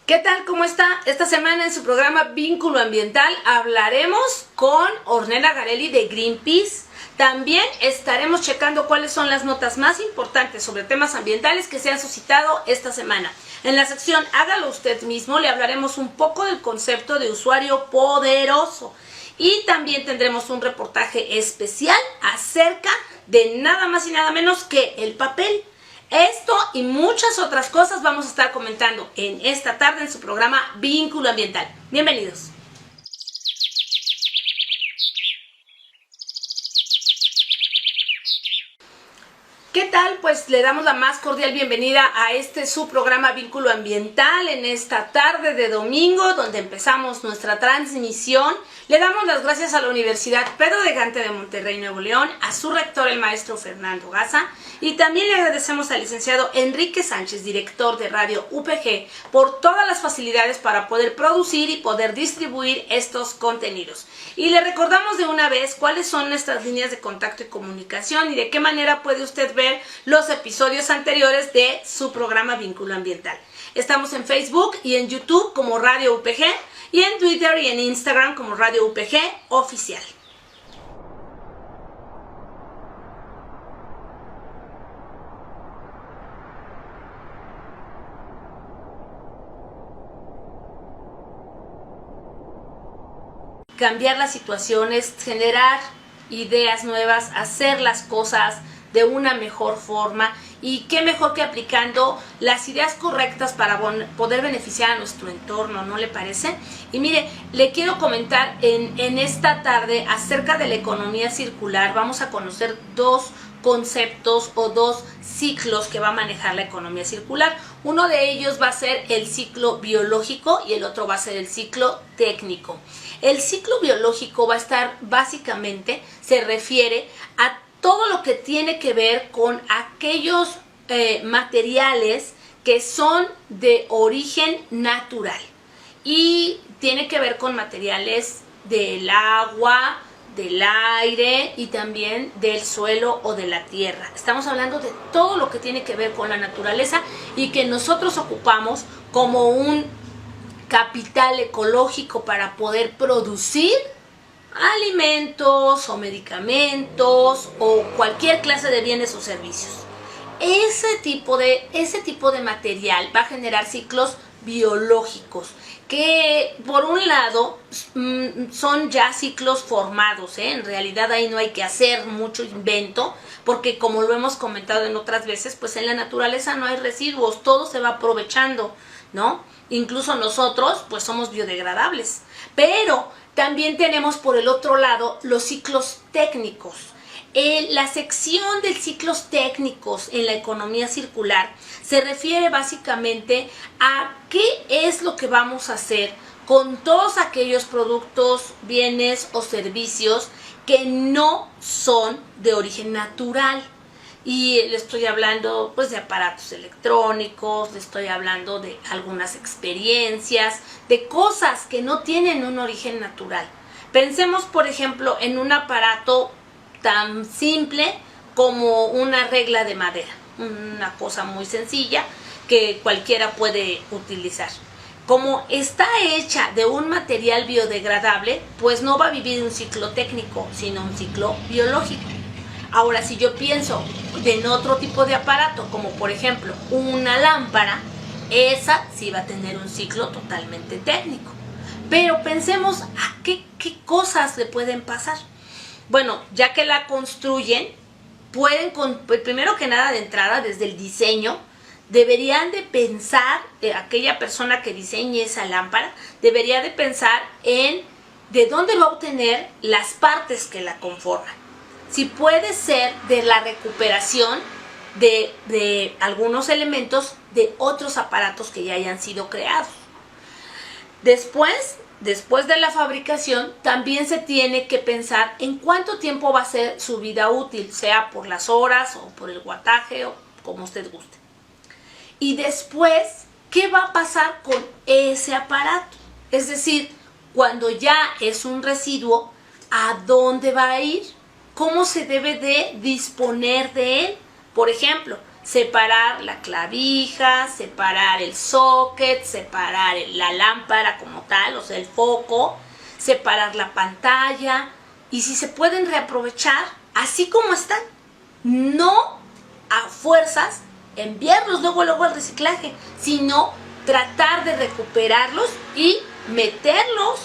¿Qué tal? ¿Cómo está? Esta semana en su programa Vínculo Ambiental hablaremos con Ornella Garelli de Greenpeace. También estaremos checando cuáles son las notas más importantes sobre temas ambientales que se han suscitado esta semana. En la sección Hágalo usted mismo le hablaremos un poco del concepto de usuario poderoso. Y también tendremos un reportaje especial acerca de nada más y nada menos que el papel. Esto y muchas otras cosas vamos a estar comentando en esta tarde en su programa Vínculo Ambiental. Bienvenidos. ¿Qué tal? Pues le damos la más cordial bienvenida a su programa Vínculo Ambiental en esta tarde de domingo, donde empezamos nuestra transmisión. Le damos las gracias a la Universidad Pedro de Gante de Monterrey, Nuevo León, a su rector, el maestro Fernando Gaza, y también le agradecemos al licenciado Enrique Sánchez, director de Radio UPG, por todas las facilidades para poder producir y poder distribuir estos contenidos. Y le recordamos de una vez cuáles son nuestras líneas de contacto y comunicación y de qué manera puede usted ver los episodios anteriores de su programa Vínculo Ambiental. Estamos en Facebook y en YouTube como Radio UPG y en Twitter y en Instagram como Radio UPG Oficial. Cambiar las situaciones, generar ideas nuevas, hacer las cosas de una mejor forma, y qué mejor que aplicando las ideas correctas para poder beneficiar a nuestro entorno, ¿no le parece? Y mire, le quiero comentar en esta tarde acerca de la economía circular. Vamos a conocer dos conceptos o dos ciclos que va a manejar la economía circular. Uno de ellos va a ser el ciclo biológico y el otro va a ser el ciclo técnico. El ciclo biológico va a estar básicamente, se refiere a todo lo que tiene que ver con aquellos materiales que son de origen natural y tiene que ver con materiales del agua, del aire y también del suelo o de la tierra. Estamos hablando de todo lo que tiene que ver con la naturaleza y que nosotros ocupamos como un capital ecológico para poder producir alimentos o medicamentos o cualquier clase de bienes o servicios. Ese tipo de material va a generar ciclos biológicos que por un lado son ya ciclos formados, En realidad ahí no hay que hacer mucho invento, porque como lo hemos comentado en otras veces, pues en la naturaleza no hay residuos, todo se va aprovechando, ¿no? Incluso nosotros pues somos biodegradables, pero también tenemos por el otro lado los ciclos técnicos. La sección de ciclos técnicos en la economía circular se refiere básicamente a qué es lo que vamos a hacer con todos aquellos productos, bienes o servicios que no son de origen natural. Y le estoy hablando pues de aparatos electrónicos, le estoy hablando de algunas experiencias, de cosas que no tienen un origen natural. Pensemos por ejemplo en un aparato tan simple como una regla de madera, una cosa muy sencilla que cualquiera puede utilizar. Como está hecha de un material biodegradable, pues no va a vivir un ciclo técnico, sino un ciclo biológico. Ahora, si yo pienso en otro tipo de aparato, como por ejemplo una lámpara, esa sí va a tener un ciclo totalmente técnico. Pero pensemos a qué cosas le pueden pasar. Bueno, ya que la construyen, primero que nada de entrada, desde el diseño, deberían de pensar, aquella persona que diseñe esa lámpara, debería de pensar en de dónde va a obtener las partes que la conforman. Si puede ser de la recuperación de algunos elementos de otros aparatos que ya hayan sido creados. Después de la fabricación, también se tiene que pensar en cuánto tiempo va a ser su vida útil, sea por las horas o por el wattaje o como usted guste. Y después, ¿qué va a pasar con ese aparato? Es decir, cuando ya es un residuo, ¿a dónde va a ir? ¿Cómo se debe de disponer de él? Por ejemplo, separar la clavija, separar el socket, separar la lámpara como tal, o sea, el foco, separar la pantalla, y si se pueden reaprovechar así como están, no a fuerzas enviarlos luego al reciclaje, sino tratar de recuperarlos y meterlos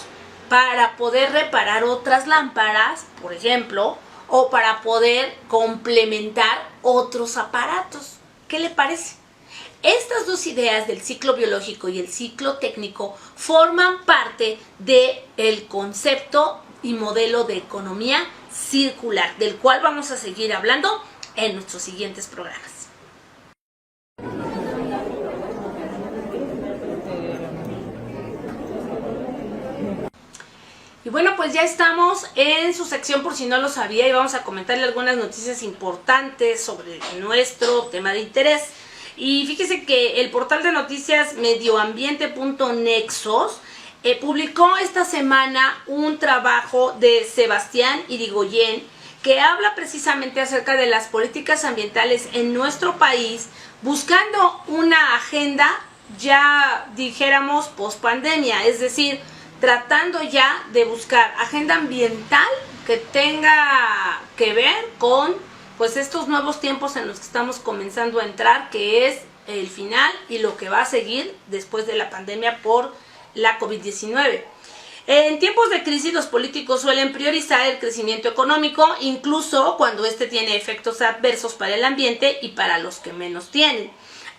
para poder reparar otras lámparas, por ejemplo, o para poder complementar otros aparatos. ¿Qué le parece? Estas dos ideas del ciclo biológico y el ciclo técnico forman parte del concepto y modelo de economía circular, del cual vamos a seguir hablando en nuestros siguientes programas. Y bueno, pues ya estamos en su sección por si no lo sabía y vamos a comentarle algunas noticias importantes sobre nuestro tema de interés. Y fíjese que el portal de noticias medioambiente.nexos publicó esta semana un trabajo de Sebastián Irigoyen que habla precisamente acerca de las políticas ambientales en nuestro país, buscando una agenda, ya dijéramos, post-pandemia, es decir, tratando ya de buscar agenda ambiental que tenga que ver con pues estos nuevos tiempos en los que estamos comenzando a entrar, que es el final y lo que va a seguir después de la pandemia por la COVID-19. En tiempos de crisis los políticos suelen priorizar el crecimiento económico, incluso cuando este tiene efectos adversos para el ambiente y para los que menos tienen.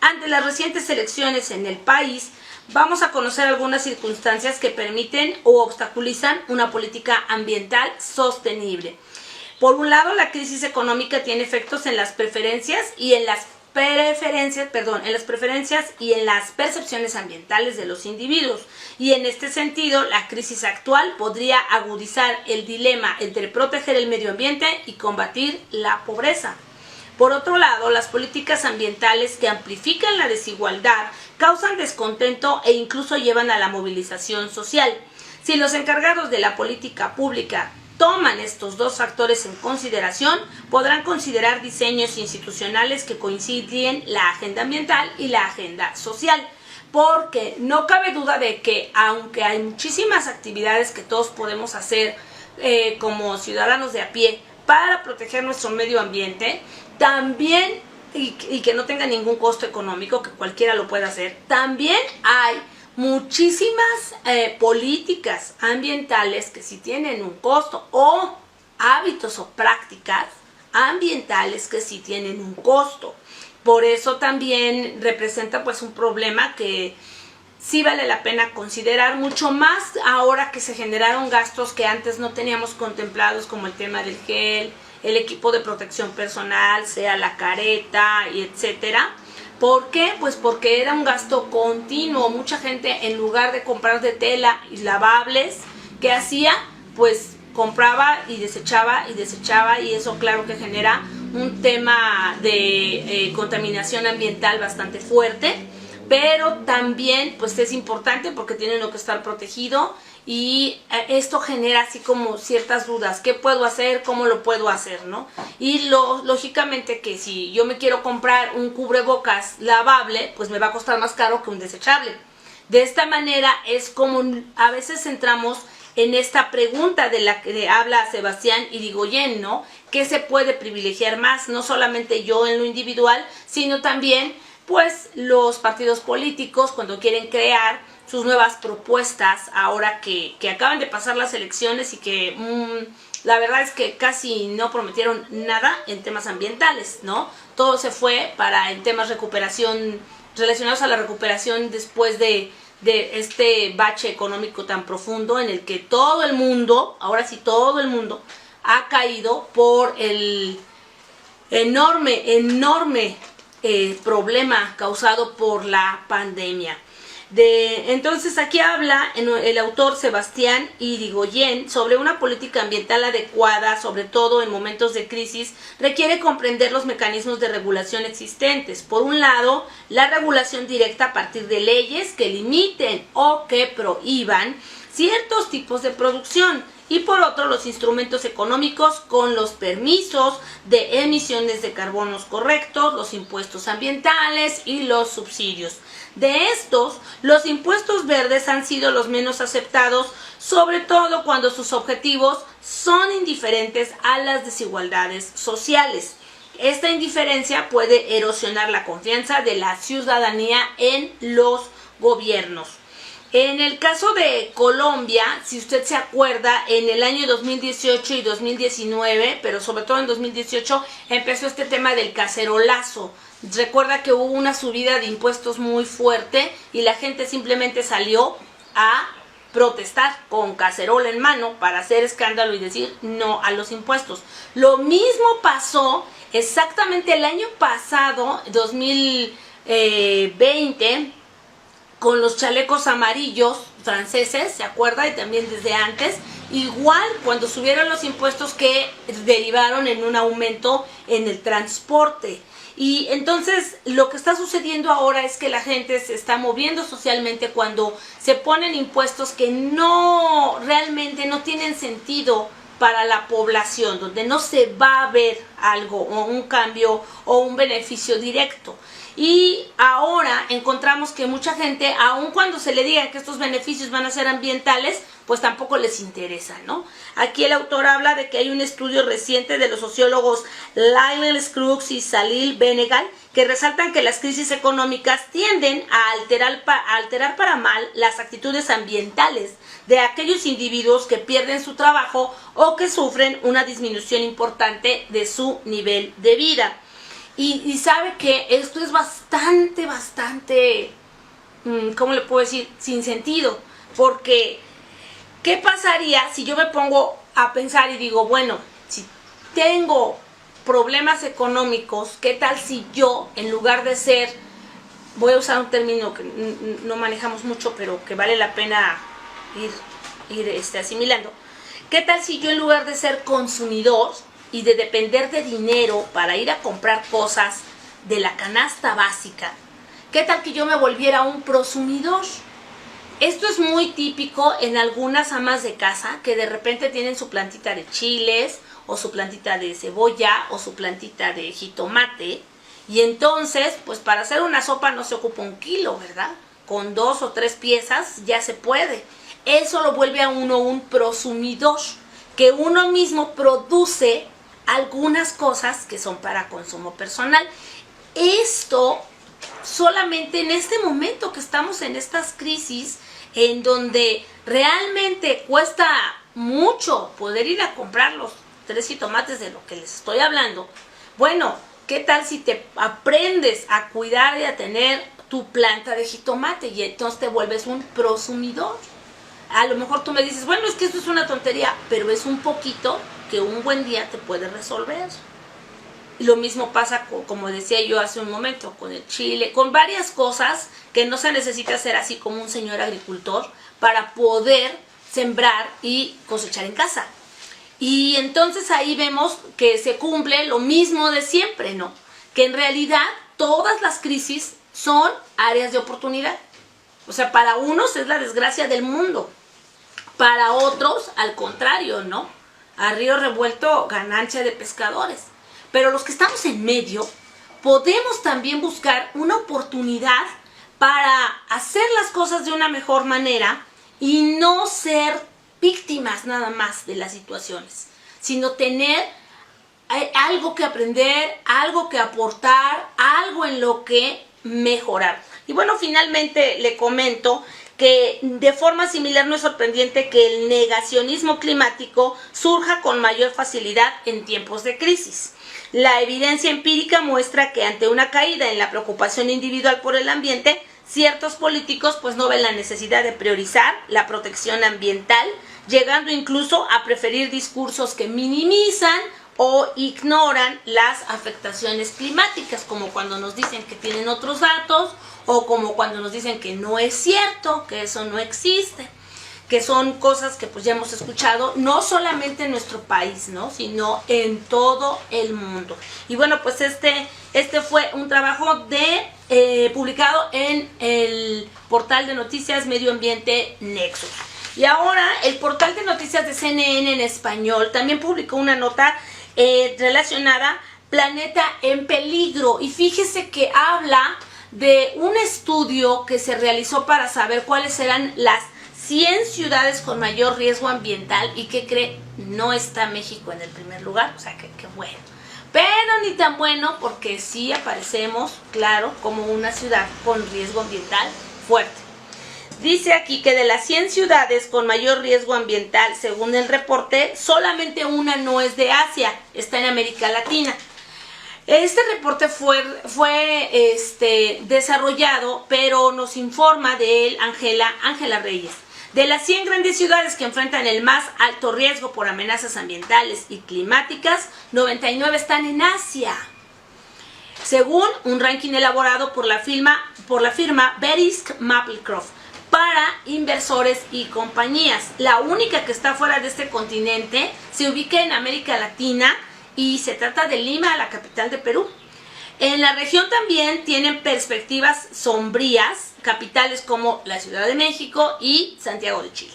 Ante las recientes elecciones en el país, vamos a conocer algunas circunstancias que permiten o obstaculizan una política ambiental sostenible. Por un lado, la crisis económica tiene efectos en las preferencias y en las percepciones ambientales de los individuos. Y en este sentido, la crisis actual podría agudizar el dilema entre proteger el medio ambiente y combatir la pobreza. Por otro lado, las políticas ambientales que amplifican la desigualdad causan descontento e incluso llevan a la movilización social. Si los encargados de la política pública toman estos dos factores en consideración, podrán considerar diseños institucionales que coinciden la agenda ambiental y la agenda social. Porque no cabe duda de que, aunque hay muchísimas actividades que todos podemos hacer como ciudadanos de a pie para proteger nuestro medio ambiente, también, y que no tenga ningún costo económico, que cualquiera lo pueda hacer, también hay muchísimas políticas ambientales que sí tienen un costo, o hábitos o prácticas ambientales que sí tienen un costo. Por eso también representa pues un problema que sí vale la pena considerar, mucho más ahora que se generaron gastos que antes no teníamos contemplados, como el tema del gel, el equipo de protección personal, sea la careta y etcétera. ¿Por qué? Pues porque era un gasto continuo. Mucha gente, en lugar de comprar de tela y lavables, ¿qué hacía? Pues compraba y desechaba, y eso claro que genera un tema de contaminación ambiental bastante fuerte, pero también pues es importante porque tiene que estar protegido, y esto genera así como ciertas dudas. ¿Qué puedo hacer? ¿Cómo lo puedo hacer? ¿No? Y lógicamente que si yo me quiero comprar un cubrebocas lavable, pues me va a costar más caro que un desechable. De esta manera es como a veces entramos en esta pregunta de la que habla Sebastián Irigoyen, ¿no? ¿Qué se puede privilegiar más? No solamente yo en lo individual, sino también pues los partidos políticos cuando quieren crear sus nuevas propuestas ahora que acaban de pasar las elecciones y que la verdad es que casi no prometieron nada en temas ambientales, ¿no? Todo se fue para en temas recuperación, relacionados a la recuperación después de este bache económico tan profundo en el que todo el mundo, ahora sí todo el mundo, ha caído por el enorme problema causado por la pandemia. Entonces aquí habla el autor Sebastián Irigoyen sobre una política ambiental adecuada, sobre todo en momentos de crisis, requiere comprender los mecanismos de regulación existentes. Por un lado, la regulación directa a partir de leyes que limiten o que prohíban ciertos tipos de producción, y por otro los instrumentos económicos con los permisos de emisiones de carbonos correctos, los impuestos ambientales y los subsidios. De estos, los impuestos verdes han sido los menos aceptados, sobre todo cuando sus objetivos son indiferentes a las desigualdades sociales. Esta indiferencia puede erosionar la confianza de la ciudadanía en los gobiernos. En el caso de Colombia, si usted se acuerda, en el año 2018 y 2019, pero sobre todo en 2018, empezó este tema del cacerolazo. Recuerda que hubo una subida de impuestos muy fuerte y la gente simplemente salió a protestar con cacerola en mano para hacer escándalo y decir no a los impuestos. Lo mismo pasó exactamente el año pasado, 2020, con los chalecos amarillos franceses, ¿se acuerda? Y también desde antes, igual cuando subieron los impuestos que derivaron en un aumento en el transporte. Y entonces lo que está sucediendo ahora es que la gente se está moviendo socialmente cuando se ponen impuestos que no realmente no tienen sentido para la población, donde no se va a ver algo o un cambio o un beneficio directo. Y ahora encontramos que mucha gente, aun cuando se le diga que estos beneficios van a ser ambientales, pues tampoco les interesa, ¿no? Aquí el autor habla de que hay un estudio reciente de los sociólogos Lionel Scruggs y Salil Benegal que resaltan que las crisis económicas tienden a alterar para mal las actitudes ambientales de aquellos individuos que pierden su trabajo o que sufren una disminución importante de su nivel de vida. Y sabe que esto es bastante, ¿cómo le puedo decir? Sin sentido, porque ¿qué pasaría si yo me pongo a pensar y digo, bueno, si tengo problemas económicos, ¿qué tal si yo, en lugar de ser, voy a usar un término que no manejamos mucho, pero que vale la pena ir asimilando, ¿qué tal si yo en lugar de ser consumidor y de depender de dinero para ir a comprar cosas de la canasta básica, qué tal que yo me volviera un prosumidor? Esto es muy típico en algunas amas de casa que de repente tienen su plantita de chiles o su plantita de cebolla o su plantita de jitomate, y entonces pues para hacer una sopa no se ocupa 1 kilo, ¿verdad? Con 2 o 3 piezas ya se puede. Eso lo vuelve a uno un prosumidor, que uno mismo produce algunas cosas que son para consumo personal. Esto solamente en este momento que estamos en estas crisis, en donde realmente cuesta mucho poder ir a comprar los 3 jitomates de lo que les estoy hablando. Bueno, ¿qué tal si te aprendes a cuidar y a tener tu planta de jitomate y entonces te vuelves un prosumidor? A lo mejor tú me dices, bueno, es que esto es una tontería, pero es un poquito que un buen día te puede resolver. Y lo mismo pasa, como decía yo hace un momento, con el chile, con varias cosas que no se necesita ser así como un señor agricultor para poder sembrar y cosechar en casa. Y entonces ahí vemos que se cumple lo mismo de siempre, ¿no? Que en realidad todas las crisis son áreas de oportunidad. O sea, para unos es la desgracia del mundo, para otros al contrario, ¿no? A río revuelto, ganancia de pescadores. Pero los que estamos en medio, podemos también buscar una oportunidad para hacer las cosas de una mejor manera y no ser víctimas nada más de las situaciones, sino tener algo que aprender, algo que aportar, algo en lo que mejorar. Y bueno, finalmente le comento que de forma similar no es sorprendente que el negacionismo climático surja con mayor facilidad en tiempos de crisis. La evidencia empírica muestra que ante una caída en la preocupación individual por el ambiente, ciertos políticos pues no ven la necesidad de priorizar la protección ambiental, llegando incluso a preferir discursos que minimizan o ignoran las afectaciones climáticas, como cuando nos dicen que tienen otros datos o como cuando nos dicen que no es cierto, que eso no existe, que son cosas que pues ya hemos escuchado no solamente en nuestro país, ¿no? Sino en todo el mundo. Y bueno, pues este fue un trabajo publicado en el portal de noticias Medio Ambiente Nexos. Y ahora el portal de noticias de CNN en español también publicó una nota relacionada Planeta en peligro. Y fíjese que habla de un estudio que se realizó para saber cuáles eran las 100 ciudades con mayor riesgo ambiental. ¿Y qué cree? No está México en el primer lugar, o sea que bueno. Pero ni tan bueno, porque sí aparecemos, claro, como una ciudad con riesgo ambiental fuerte. Dice aquí que de las 100 ciudades con mayor riesgo ambiental, según el reporte, solamente una no es de Asia, está en América Latina. Este reporte fue desarrollado, pero nos informa de él Ángela Reyes. De las 100 grandes ciudades que enfrentan el más alto riesgo por amenazas ambientales y climáticas, 99 están en Asia. Según un ranking elaborado por la firma Verisk Maplecroft para inversores y compañías. La única que está fuera de este continente se ubica en América Latina y se trata de Lima, la capital de Perú. En la región también tienen perspectivas sombrías, capitales como la Ciudad de México y Santiago de Chile.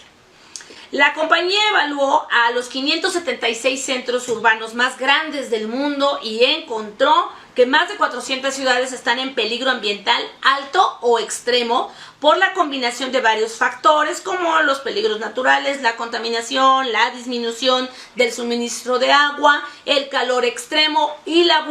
La compañía evaluó a los 576 centros urbanos más grandes del mundo y encontró que más de 400 ciudades están en peligro ambiental alto o extremo por la combinación de varios factores como los peligros naturales, la contaminación, la disminución del suministro de agua, el calor extremo y la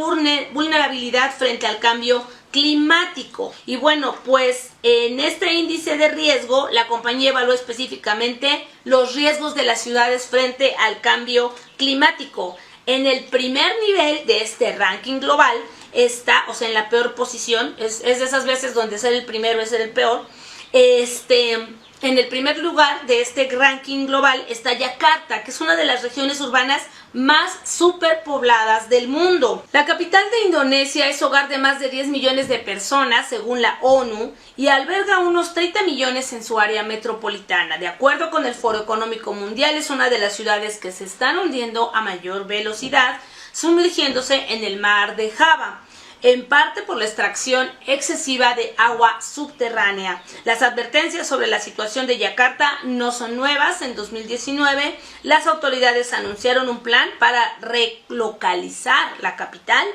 vulnerabilidad frente al cambio climático. Y bueno, pues en este índice de riesgo la compañía evaluó específicamente los riesgos de las ciudades frente al cambio climático. En el primer nivel de este ranking global está, o sea, en la peor posición, es de esas veces donde ser el primero es ser el peor. En el primer lugar de este ranking global está Yakarta, que es una de las regiones urbanas más superpobladas del mundo. La capital de Indonesia es hogar de más de 10 millones de personas, según la ONU, y alberga unos 30 millones en su área metropolitana. De acuerdo con el Foro Económico Mundial, es una de las ciudades que se están hundiendo a mayor velocidad, sumergiéndose en el mar de Java, en parte por la extracción excesiva de agua subterránea. Las advertencias sobre la situación de Yakarta no son nuevas. En 2019, las autoridades anunciaron un plan para relocalizar la capital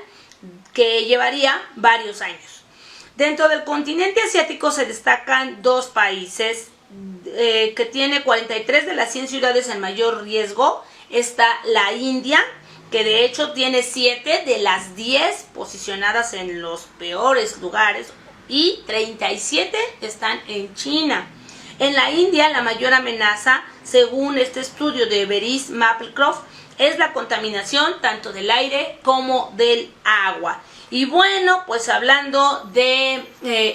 que llevaría varios años. Dentro del continente asiático se destacan dos países que tiene 43 de las 100 ciudades en mayor riesgo. Está la India, que de hecho tiene 7 de las 10 posicionadas en los peores lugares, y 37 están en China. En la India, la mayor amenaza, según este estudio de Verisk Maplecroft, es la contaminación tanto del aire como del agua. Y bueno, pues hablando de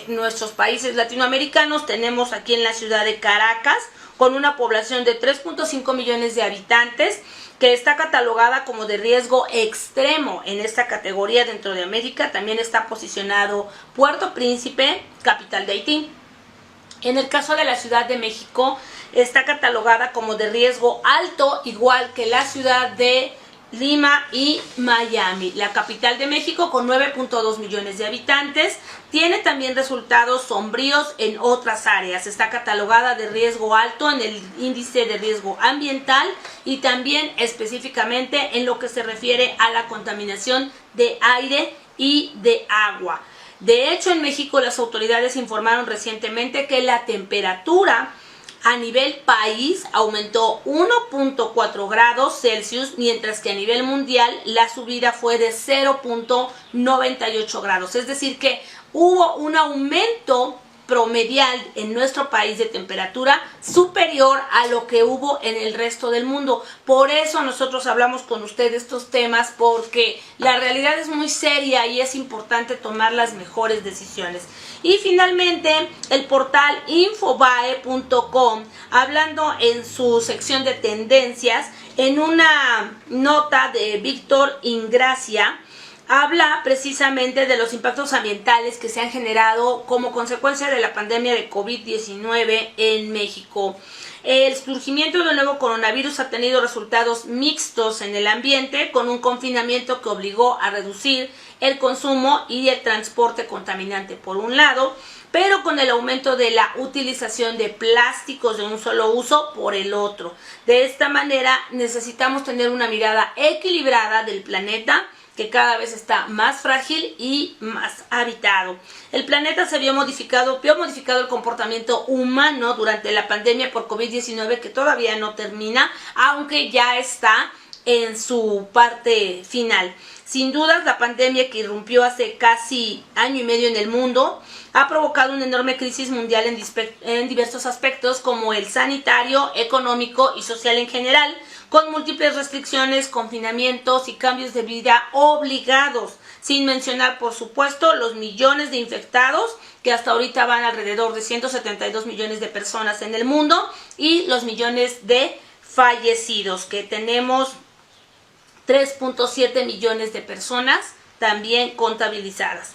nuestros países latinoamericanos, tenemos aquí en la ciudad de Caracas, con una población de 3.5 millones de habitantes, que está catalogada como de riesgo extremo en esta categoría dentro de América. También está posicionado Puerto Príncipe, capital de Haití. En el caso de la Ciudad de México, está catalogada como de riesgo alto, igual que la ciudad de Lima y Miami. La capital de México, con 9.2 millones de habitantes, tiene también resultados sombríos en otras áreas. Está catalogada de riesgo alto en el índice de riesgo ambiental y también específicamente en lo que se refiere a la contaminación de aire y de agua. De hecho, en México las autoridades informaron recientemente que la temperatura a nivel país aumentó 1.4 grados Celsius, mientras que a nivel mundial la subida fue de 0.98 grados. Es decir que hubo un aumento promedial en nuestro país de temperatura superior a lo que hubo en el resto del mundo. Por eso nosotros hablamos con ustedes estos temas, porque la realidad es muy seria y es importante tomar las mejores decisiones. Y finalmente, el portal Infobae.com, hablando en su sección de tendencias, en una nota de Víctor Ingracia, habla precisamente de los impactos ambientales que se han generado como consecuencia de la pandemia de COVID-19 en México. El surgimiento del nuevo coronavirus ha tenido resultados mixtos en el ambiente, con un confinamiento que obligó a reducir el consumo y el transporte contaminante por un lado, pero con el aumento de la utilización de plásticos de un solo uso por el otro. De esta manera necesitamos tener una mirada equilibrada del planeta, que cada vez está más frágil y más habitado. El planeta se vio modificado el comportamiento humano durante la pandemia por COVID-19, que todavía no termina, aunque ya está en su parte final. Sin dudas, la pandemia que irrumpió hace casi año y medio en el mundo ha provocado una enorme crisis mundial en diversos aspectos, como el sanitario, económico y social en general, con múltiples restricciones, confinamientos y cambios de vida obligados, sin mencionar, por supuesto, los millones de infectados, que hasta ahorita van alrededor de 172 millones de personas en el mundo, y los millones de fallecidos, que tenemos 3.7 millones de personas también contabilizadas.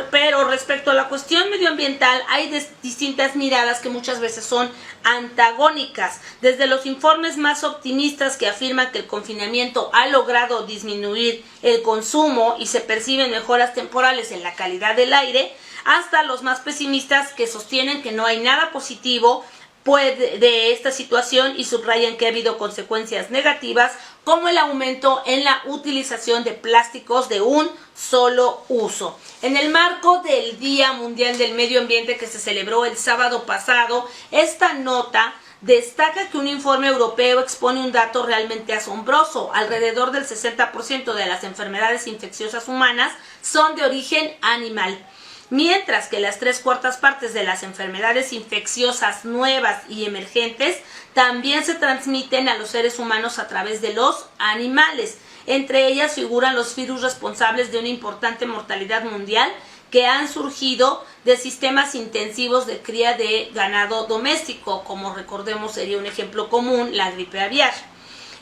Pero respecto a la cuestión medioambiental hay distintas miradas que muchas veces son antagónicas. Desde los informes más optimistas que afirman que el confinamiento ha logrado disminuir el consumo y se perciben mejoras temporales en la calidad del aire, hasta los más pesimistas que sostienen que no hay nada positivo de esta situación y subrayan que ha habido consecuencias negativas, como el aumento en la utilización de plásticos de un solo uso. En el marco del Día Mundial del Medio Ambiente, que se celebró el sábado pasado, esta nota destaca que un informe europeo expone un dato realmente asombroso. Alrededor del 60% de las enfermedades infecciosas humanas son de origen animal, mientras que las 3/4 partes de las enfermedades infecciosas nuevas y emergentes también se transmiten a los seres humanos a través de los animales. Entre ellas figuran los virus responsables de una importante mortalidad mundial que han surgido de sistemas intensivos de cría de ganado doméstico, como recordemos sería un ejemplo común la gripe aviar.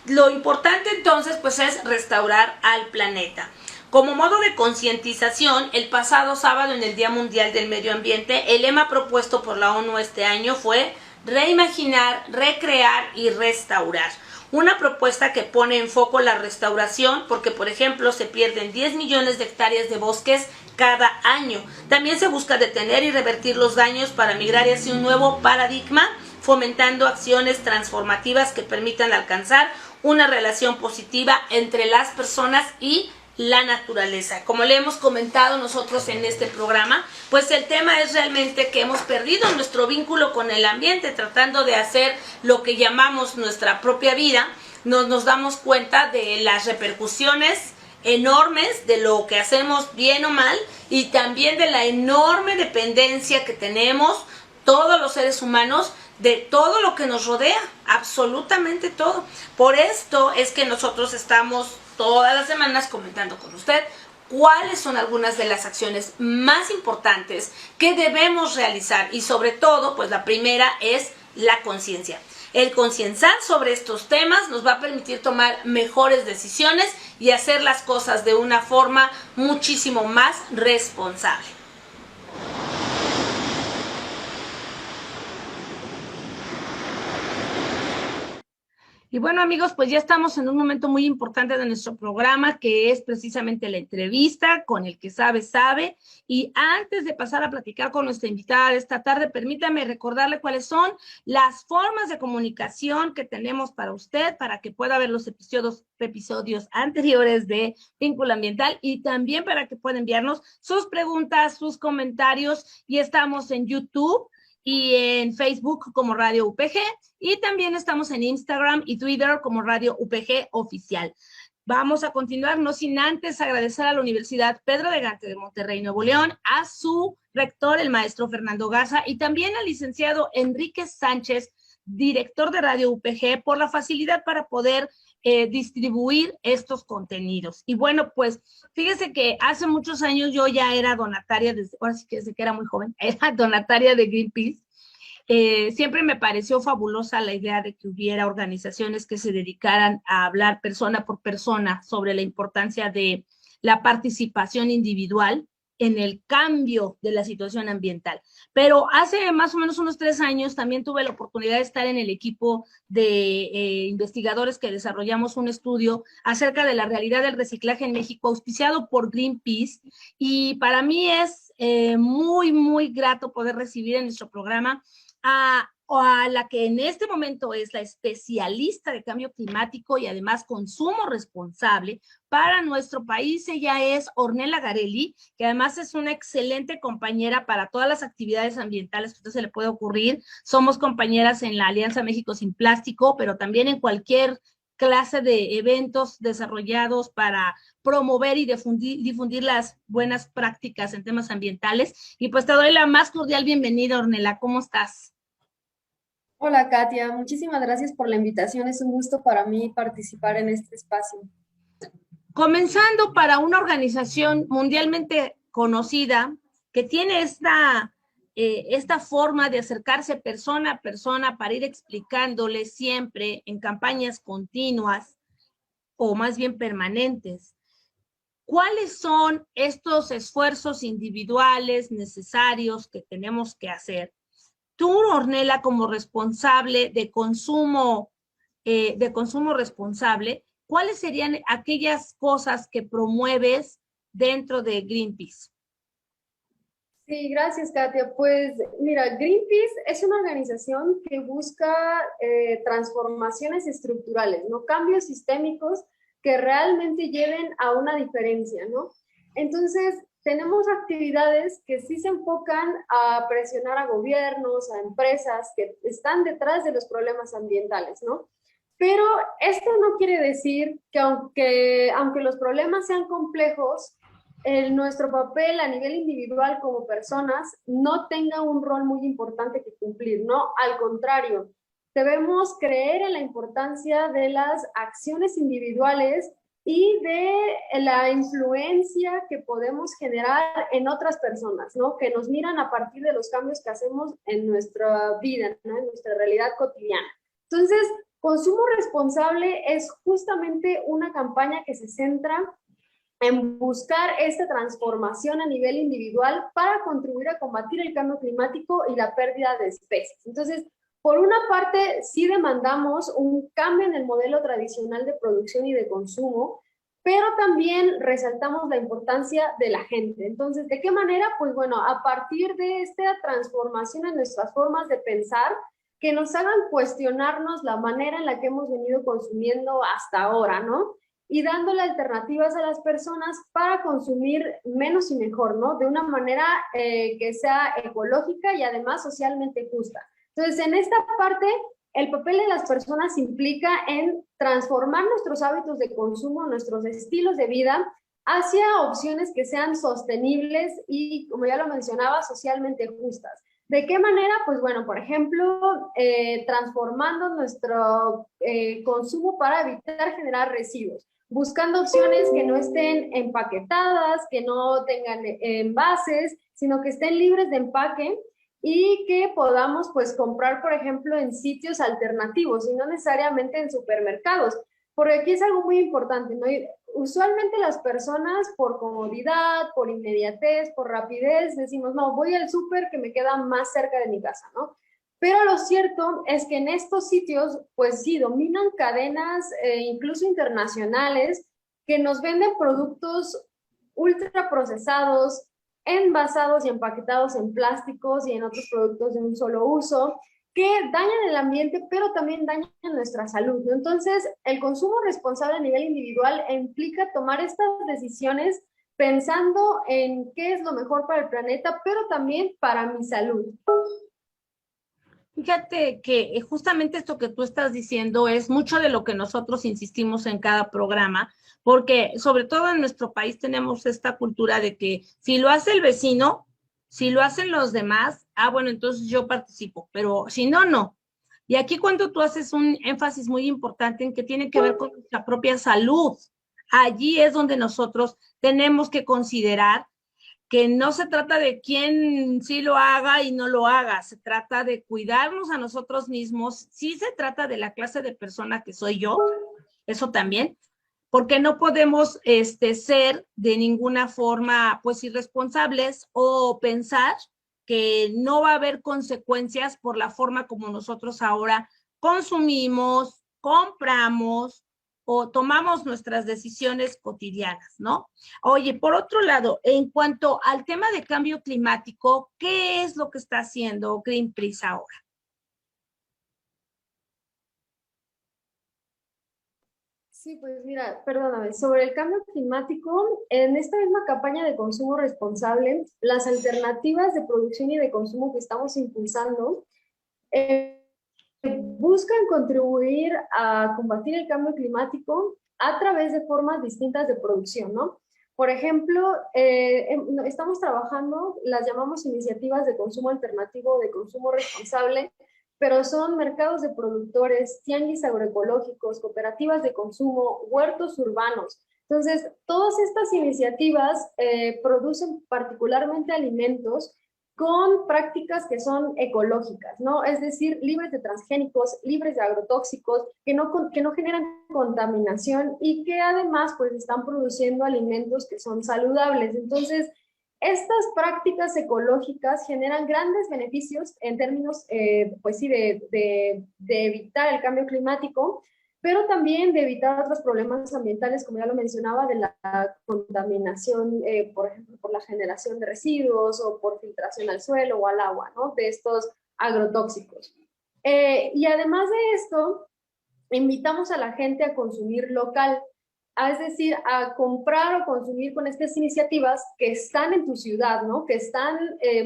Lo importante entonces pues es restaurar al planeta. Como modo de concientización, el pasado sábado en el Día Mundial del Medio Ambiente, el lema propuesto por la ONU este año fue reimaginar, recrear y restaurar. Una propuesta que pone en foco la restauración porque, por ejemplo, se pierden 10 millones de hectáreas de bosques cada año. También se busca detener y revertir los daños para migrar hacia un nuevo paradigma, fomentando acciones transformativas que permitan alcanzar una relación positiva entre las personas y la naturaleza. Como le hemos comentado nosotros en este programa, pues el tema es realmente que hemos perdido nuestro vínculo con el ambiente, tratando de hacer lo que llamamos nuestra propia vida. Nos damos cuenta de las repercusiones enormes de lo que hacemos bien o mal, y también de la enorme dependencia que tenemos todos los seres humanos de todo lo que nos rodea, absolutamente todo. Por esto es que nosotros estamos todas las semanas comentando con usted cuáles son algunas de las acciones más importantes que debemos realizar, y sobre todo, pues la primera es la conciencia. El concienciar sobre estos temas nos va a permitir tomar mejores decisiones y hacer las cosas de una forma muchísimo más responsable. Y bueno, amigos, pues ya estamos en un momento muy importante de nuestro programa, que es precisamente la entrevista con el que sabe, sabe. Y antes de pasar a platicar con nuestra invitada de esta tarde, permítame recordarle cuáles son las formas de comunicación que tenemos para usted, para que pueda ver los episodios anteriores de Vínculo Ambiental, y también para que pueda enviarnos sus preguntas, sus comentarios. Y estamos en YouTube y en Facebook como Radio UPG, y también estamos en Instagram y Twitter como Radio UPG Oficial. Vamos a continuar, no sin antes agradecer a la Universidad Pedro de Gante de Monterrey, Nuevo León, a su rector, el maestro Fernando Garza, y también al licenciado Enrique Sánchez, director de Radio UPG, por la facilidad para poder distribuir estos contenidos. Y bueno, pues fíjese que hace muchos años yo ya era donataria, ahora sí que desde que era muy joven, era donataria de Greenpeace. Siempre me pareció fabulosa la idea de que hubiera organizaciones que se dedicaran a hablar persona por persona sobre la importancia de la participación individual en el cambio de la situación ambiental. Pero hace más o menos unos 3 años también tuve la oportunidad de estar en el equipo de investigadores que desarrollamos un estudio acerca de la realidad del reciclaje en México, auspiciado por Greenpeace, y para mí es muy, muy grato poder recibir en nuestro programa a la que en este momento es la especialista de cambio climático y además consumo responsable para nuestro país. Ella es Ornella Garelli, que además es una excelente compañera para todas las actividades ambientales que a usted se le puede ocurrir. Somos compañeras en la Alianza México Sin Plástico, pero también en cualquier clase de eventos desarrollados para promover y difundir las buenas prácticas en temas ambientales. Y pues te doy la más cordial bienvenida, Ornella. ¿Cómo estás? Hola Katia, muchísimas gracias por la invitación. Es un gusto para mí participar en este espacio. Comenzando para una organización mundialmente conocida que tiene esta forma de acercarse persona a persona para ir explicándole siempre en campañas continuas o más bien permanentes. ¿Cuáles son estos esfuerzos individuales necesarios que tenemos que hacer? Tú, Ornella, como responsable de consumo responsable, ¿cuáles serían aquellas cosas que promueves dentro de Greenpeace? Sí, gracias Katia. Pues mira, Greenpeace es una organización que busca transformaciones estructurales, ¿no? Cambios sistémicos que realmente lleven a una diferencia, ¿no? Entonces, tenemos actividades que sí se enfocan a presionar a gobiernos, a empresas que están detrás de los problemas ambientales, ¿no? Pero esto no quiere decir que aunque los problemas sean complejos, nuestro papel a nivel individual como personas no tenga un rol muy importante que cumplir, ¿no? Al contrario, debemos creer en la importancia de las acciones individuales y de la influencia que podemos generar en otras personas, ¿no? Que nos miran a partir de los cambios que hacemos en nuestra vida, ¿no? En nuestra realidad cotidiana. Entonces, consumo responsable es justamente una campaña que se centra en buscar esta transformación a nivel individual para contribuir a combatir el cambio climático y la pérdida de especies. Entonces, por una parte, sí demandamos un cambio en el modelo tradicional de producción y de consumo, pero también resaltamos la importancia de la gente. Entonces, ¿de qué manera? Pues bueno, a partir de esta transformación en nuestras formas de pensar, que nos hagan cuestionarnos la manera en la que hemos venido consumiendo hasta ahora, ¿no? Y dándole alternativas a las personas para consumir menos y mejor, ¿no? De una manera que sea ecológica y además socialmente justa. Entonces, en esta parte, el papel de las personas implica en transformar nuestros hábitos de consumo, nuestros estilos de vida, hacia opciones que sean sostenibles y, como ya lo mencionaba, socialmente justas. ¿De qué manera? Pues bueno, por ejemplo, transformando nuestro consumo para evitar generar residuos, buscando opciones que no estén empaquetadas, que no tengan envases, sino que estén libres de empaque y que podamos pues comprar, por ejemplo, en sitios alternativos y no necesariamente en supermercados, porque aquí es algo muy importante, ¿no? Y usualmente las personas por comodidad, por inmediatez, por rapidez, decimos, no, voy al súper que me queda más cerca de mi casa, ¿no? Pero lo cierto es que en estos sitios, pues sí, dominan cadenas incluso internacionales que nos venden productos ultraprocesados, envasados y empaquetados en plásticos y en otros productos de un solo uso, que dañan el ambiente, pero también dañan nuestra salud, ¿no? Entonces, el consumo responsable a nivel individual implica tomar estas decisiones pensando en qué es lo mejor para el planeta, pero también para mi salud. Fíjate que justamente esto que tú estás diciendo es mucho de lo que nosotros insistimos en cada programa, porque sobre todo en nuestro país tenemos esta cultura de que si lo hace el vecino, si lo hacen los demás, bueno, entonces yo participo, pero si no, no. Y aquí cuando tú haces un énfasis muy importante en que tiene que ver con nuestra propia salud, allí es donde nosotros tenemos que considerar que no se trata de quién sí lo haga y no lo haga, se trata de cuidarnos a nosotros mismos, sí se trata de la clase de persona que soy yo, eso también, porque no podemos ser de ninguna forma pues irresponsables o pensar que no va a haber consecuencias por la forma como nosotros ahora consumimos, compramos o tomamos nuestras decisiones cotidianas, ¿no? Oye, por otro lado, en cuanto al tema de cambio climático, ¿qué es lo que está haciendo Greenpeace ahora? Sí, pues mira, perdóname, sobre el cambio climático, en esta misma campaña de consumo responsable, las alternativas de producción y de consumo que estamos impulsando eh, buscan contribuir a combatir el cambio climático a través de formas distintas de producción, ¿no? Por ejemplo, estamos trabajando, las llamamos iniciativas de consumo alternativo, de consumo responsable, pero son mercados de productores, tianguis agroecológicos, cooperativas de consumo, huertos urbanos. Entonces, todas estas iniciativas producen particularmente alimentos con prácticas que son ecológicas, ¿no? Es decir, libres de transgénicos, libres de agrotóxicos, que no generan contaminación y que además pues están produciendo alimentos que son saludables. Entonces, estas prácticas ecológicas generan grandes beneficios en términos, pues sí, de evitar el cambio climático, pero también de evitar otros problemas ambientales, como ya lo mencionaba, de la contaminación, por ejemplo, por la generación de residuos o por filtración al suelo o al agua, ¿no? De estos agrotóxicos. Y además de esto, invitamos a la gente a consumir local, es decir, a comprar o consumir con estas iniciativas que están en tu ciudad, ¿no? Que están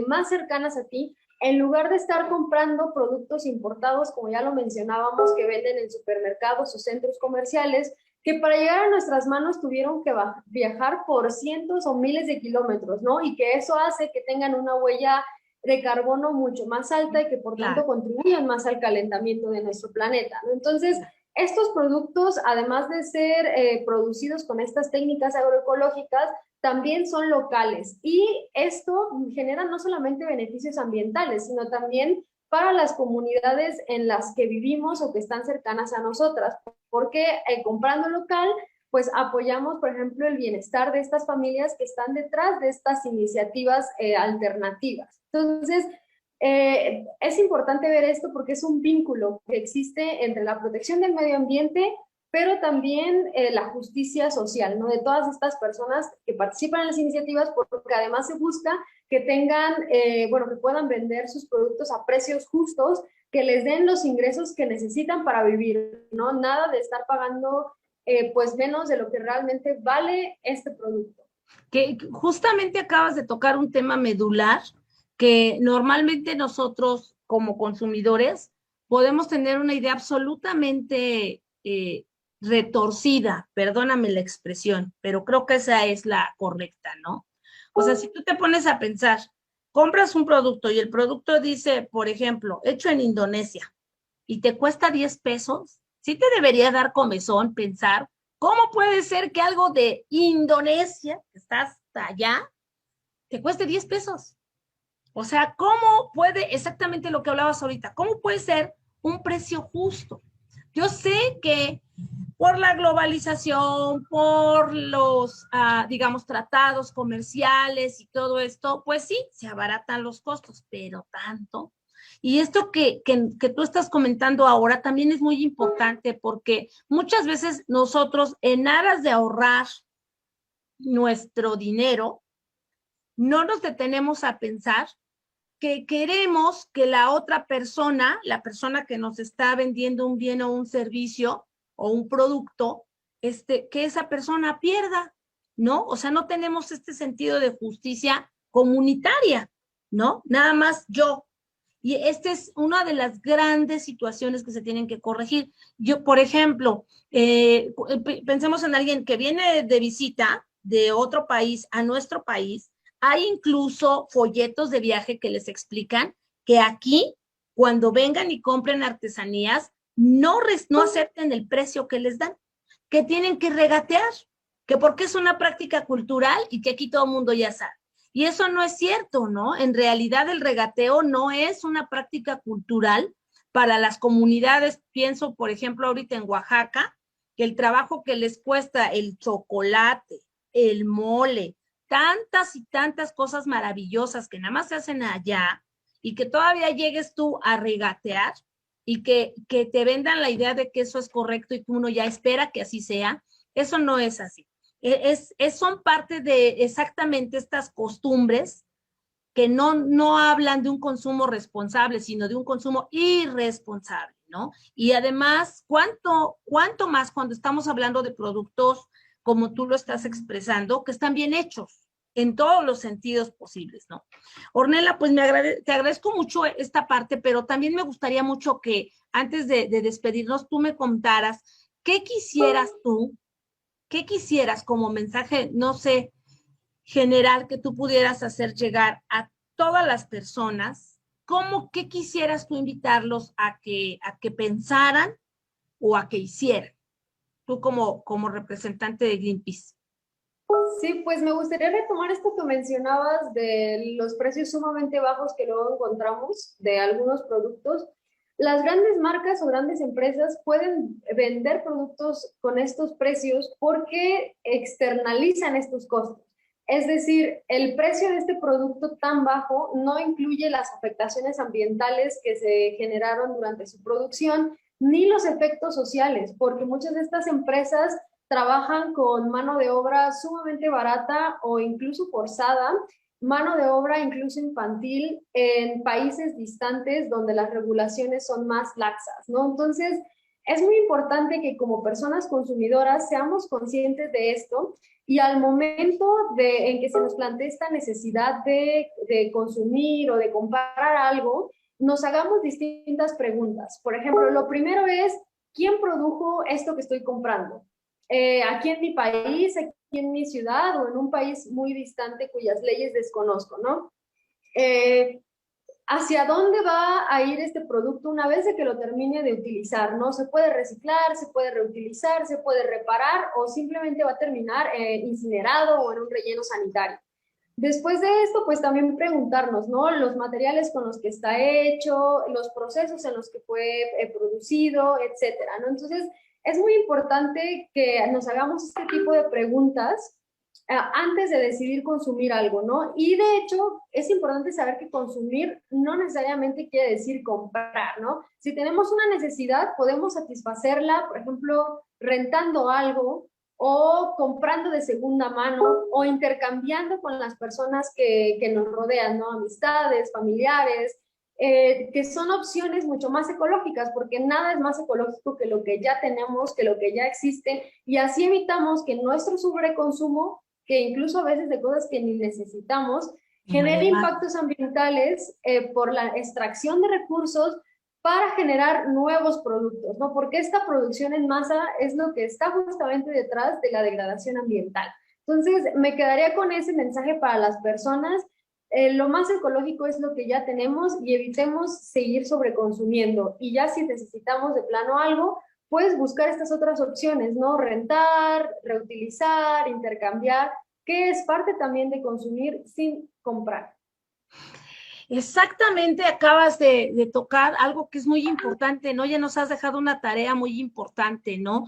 más cercanas a ti, en lugar de estar comprando productos importados, como ya lo mencionábamos, que venden en supermercados o centros comerciales, que para llegar a nuestras manos tuvieron que viajar por cientos o miles de kilómetros, ¿no? Y que eso hace que tengan una huella de carbono mucho más alta y que por tanto Claro. contribuyan más al calentamiento de nuestro planeta, ¿no? Entonces, estos productos, además de ser producidos con estas técnicas agroecológicas, también son locales y esto genera no solamente beneficios ambientales, sino también para las comunidades en las que vivimos o que están cercanas a nosotras, porque comprando local, pues apoyamos, por ejemplo, el bienestar de estas familias que están detrás de estas iniciativas alternativas. Entonces, es importante ver esto porque es un vínculo que existe entre la protección del medio ambiente, pero también la justicia social, ¿no? De todas estas personas que participan en las iniciativas, porque además se busca que tengan, bueno, que puedan vender sus productos a precios justos, que les den los ingresos que necesitan para vivir, ¿no? Nada de estar pagando pues menos de lo que realmente vale este producto. Que justamente acabas de tocar un tema medular que normalmente nosotros como consumidores podemos tener una idea absolutamente retorcida, perdóname la expresión, pero creo que esa es la correcta, ¿no? O sea, si tú te pones a pensar, compras un producto y el producto dice, por ejemplo, hecho en Indonesia y te cuesta 10 pesos, sí te debería dar comezón pensar, ¿cómo puede ser que algo de Indonesia, que está hasta allá, te cueste 10 pesos? O sea, ¿cómo puede, exactamente lo que hablabas ahorita, cómo puede ser un precio justo? Yo sé que por la globalización, por los, digamos, tratados comerciales y todo esto, pues sí, se abaratan los costos, pero tanto. Y esto que tú estás comentando ahora también es muy importante porque muchas veces nosotros, en aras de ahorrar nuestro dinero, no nos detenemos a pensar que queremos que la persona que nos está vendiendo un bien o un servicio o un producto, que esa persona pierda, ¿no? O sea, no tenemos este sentido de justicia comunitaria, ¿no? Nada más yo. Y esta es una de las grandes situaciones que se tienen que corregir. Yo, por ejemplo, pensemos en alguien que viene de visita de otro país a nuestro país. Hay incluso folletos de viaje que les explican que aquí, cuando vengan y compren artesanías, no acepten el precio que les dan, que tienen que regatear, que porque es una práctica cultural y que aquí todo el mundo ya sabe. Y eso no es cierto, ¿no? En realidad el regateo no es una práctica cultural para las comunidades. Pienso, por ejemplo, ahorita en Oaxaca, que el trabajo que les cuesta el chocolate, el mole, tantas y tantas cosas maravillosas que nada más se hacen allá y que todavía llegues tú a regatear y que te vendan la idea de que eso es correcto y que uno ya espera que así sea. Eso no es así. Son parte de exactamente estas costumbres que no hablan de un consumo responsable, sino de un consumo irresponsable, ¿no? Y además, ¿cuánto más cuando estamos hablando de productos como tú lo estás expresando, que están bien hechos en todos los sentidos posibles, ¿no? Ornella, pues te agradezco mucho esta parte, pero también me gustaría mucho que antes de despedirnos tú me contaras qué quisieras tú, qué quisieras como mensaje, no sé, general que tú pudieras hacer llegar a todas las personas, qué quisieras tú invitarlos a que pensaran o a que hicieran, tú como representante de Greenpeace? Sí, pues me gustaría retomar esto que mencionabas de los precios sumamente bajos que luego encontramos de algunos productos. Las grandes marcas o grandes empresas pueden vender productos con estos precios porque externalizan estos costos. Es decir, el precio de este producto tan bajo no incluye las afectaciones ambientales que se generaron durante su producción, ni los efectos sociales, porque muchas de estas empresas trabajan con mano de obra sumamente barata o incluso forzada, mano de obra incluso infantil en países distantes donde las regulaciones son más laxas, ¿no? Entonces, es muy importante que como personas consumidoras seamos conscientes de esto y al momento en que se nos plantea esta necesidad de consumir o de comprar algo, nos hagamos distintas preguntas. Por ejemplo, lo primero es, ¿quién produjo esto que estoy comprando? Aquí en mi país, aquí en mi ciudad o en un país muy distante cuyas leyes desconozco, ¿no? ¿Hacia dónde va a ir este producto una vez de que lo termine de utilizar? ¿No? ¿Se puede reciclar, se puede reutilizar, se puede reparar o simplemente va a terminar incinerado o en un relleno sanitario? Después de esto, pues también preguntarnos, ¿no? Los materiales con los que está hecho, los procesos en los que fue producido, etcétera, ¿no? Entonces, es muy importante que nos hagamos este tipo de preguntas antes de decidir consumir algo, ¿no? Y de hecho, es importante saber que consumir no necesariamente quiere decir comprar, ¿no? Si tenemos una necesidad, podemos satisfacerla, por ejemplo, rentando algo o comprando de segunda mano o intercambiando con las personas que nos rodean, ¿no? Amistades, familiares, que son opciones mucho más ecológicas, porque nada es más ecológico que lo que ya tenemos, que lo que ya existe, y así evitamos que nuestro sobreconsumo, que incluso a veces de cosas que ni necesitamos, genere impactos ambientales por la extracción de recursos para generar nuevos productos, ¿no? Porque esta producción en masa es lo que está justamente detrás de la degradación ambiental. Entonces, me quedaría con ese mensaje para las personas. Lo más ecológico es lo que ya tenemos y evitemos seguir sobreconsumiendo. Y ya si necesitamos de plano algo, puedes buscar estas otras opciones, ¿no? Rentar, reutilizar, intercambiar, que es parte también de consumir sin comprar. Exactamente, acabas de tocar algo que es muy importante, ¿no? Ya nos has dejado una tarea muy importante, ¿no?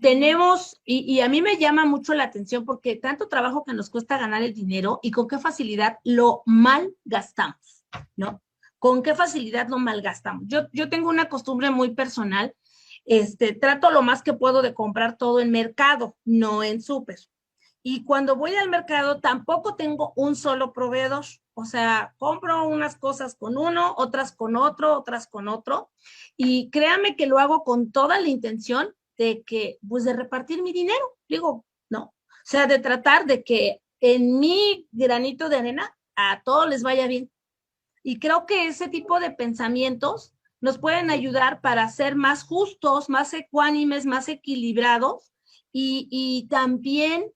Tenemos, y a mí me llama mucho la atención porque tanto trabajo que nos cuesta ganar el dinero y con qué facilidad lo malgastamos, ¿no? Con qué facilidad lo malgastamos. Yo tengo una costumbre muy personal, trato lo más que puedo de comprar todo en mercado, no en súper. Y cuando voy al mercado tampoco tengo un solo proveedor. O sea, compro unas cosas con uno, otras con otro, otras con otro. Y créame que lo hago con toda la intención de que, pues de repartir mi dinero. Digo, no. O sea, de tratar de que en mi granito de arena a todos les vaya bien. Y creo que ese tipo de pensamientos nos pueden ayudar para ser más justos, más ecuánimes, más equilibrados y también